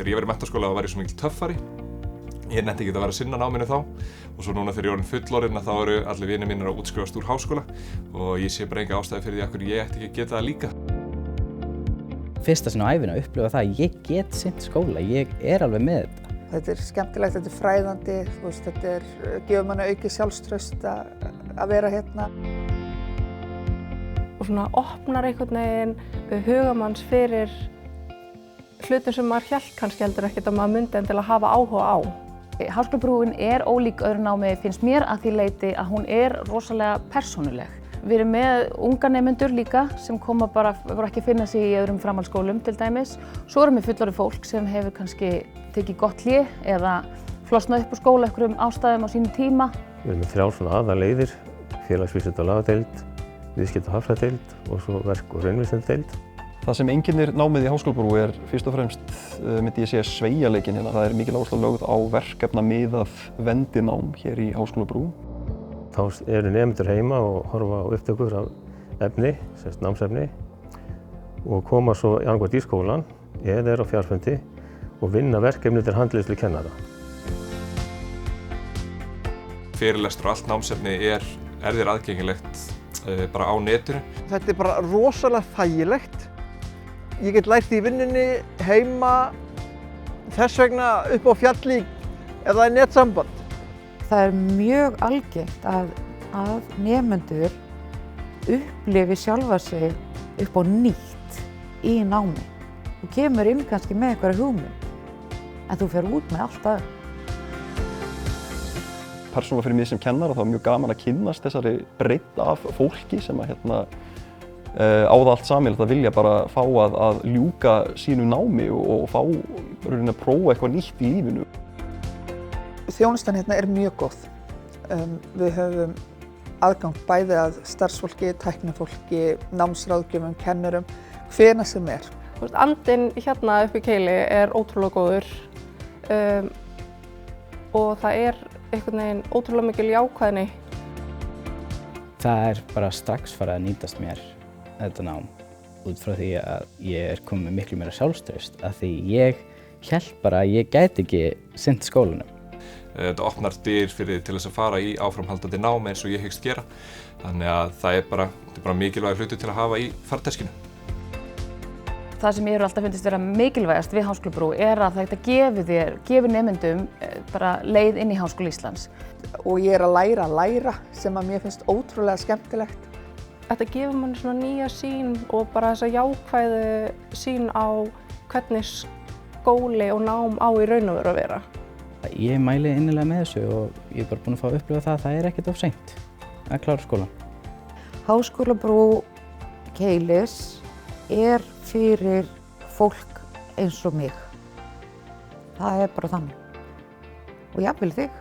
Þegar ég var í menntaskóla var ég svo mikil töffari. Ég nennti ekki að vera að sinna náminu þá og svo núna þegar ég er orðinn fullorðinn þá eru allir vinir mínir að útskrifast úr háskóla og ég sé bara enga ástæðu fyrir því af hverju ég ætti ekki að geta það líka. Fyrsta sinn á ævina að upplifa það að ég get sinnt skóla, ég er alveg með þetta. Þetta er skemmtilegt, þetta er fræðandi, þetta gefur manni aukið sjálfstraust að vera hérna. Og svona opnar einhvern veginn hugamanns fyrir hlutum sem maður hélt kannski heldur ekkert að maður myndi endilega hafa áhuga á. Háskólabrúin er ólík öðru námi finnst mér að því leyti að hún er rosalega persónuleg. Við erum með unga nemendur líka sem koma bara, voru ekki að finna sig í öðrum framhaldsskólum til dæmis. Svo erum við fullorðið fólk sem hefur kannski tekið gott hlé eða flosnað upp úr skóla einhverjum ástæðum á sínum tíma. Við erum með 3 svona aðalleiðir, félagsvísinda- og lagadeild, viðskipta- og hagfræðideild og svo verk- og raunvísindadeild. Það sem einkennir námið í Háskólabrú er fyrst og fremst, myndi ég segja, sveigjanleikinn hérna. Það er mikil áhersla lögð á verkefnamiðað vendinám hér í Háskólabrú. Þá eru nemendur heima og horfa á upptökur af efni, semst námsefni, og koma svo annað í skólan eða á fjarfundi og vinna verkefni til handleiðslu kennara. Fyrirlestur og allt námsefni er þér aðgengilegt bara á netinu. Þetta er bara rosalega þægilegt. Ég get lært í vinnunni, heima, þess vegna upp á fjalli ef það er netsamband. Það er mjög algengt að nemendur upplifi sjálfa sig upp á nýtt í námi. Þú kemur inn kannski með einhverja hugmynd, en þú fer út með allt öðru. Persónulega fyrir mig sem kennara þá er mjög gaman að kynnast þessari breidd af fólki sem á það allt sameiginlegt að vilja bara fá að ljúka sínu námi og fá að prófa eitthvað nýtt í lífinu. Þjónustan hérna er mjög góð. Við höfum aðgang bæði að starfsfólki, tæknifólki, námsráðgjöfum, kennurum, hvenær sem er. Andinn hérna upp í Keili er ótrúlega góður og það er einhvern veginn ótrúlega mikil jákvæðni. Það er bara strax farið að nýtast mér þetta nám út frá því að ég er komið með miklu meira sjálfstraust af því ég hélt bara að ég gæti ekki sinnt skólanum. Þetta opnar dyr fyrir til þess að fara í áframhaldandi nám eins og ég hyggst gera. Þannig að það er bara mikilvægur hlutur til að hafa í farteskinu. Það sem ég hefur alltaf fundist vera mikilvægast við Háskólabrú er að þetta gefur nemendum bara leið inn í Háskóla Íslands. Og ég er að læra sem að mér finnst ótrúlega skemmtilegt. Þetta gefur manni svona nýja sýn og bara þessa jákvæðu sýn á hvernig skóli og nám á í raun og veru að vera. Ég mæli innilega með þessu og ég er bara búinn að fá að upplifa það að það er ekkert of seint að klára skólann. Háskólabrú Keilis er fyrir fólk eins og mig. Það er bara þannig. Og jafnvel þig.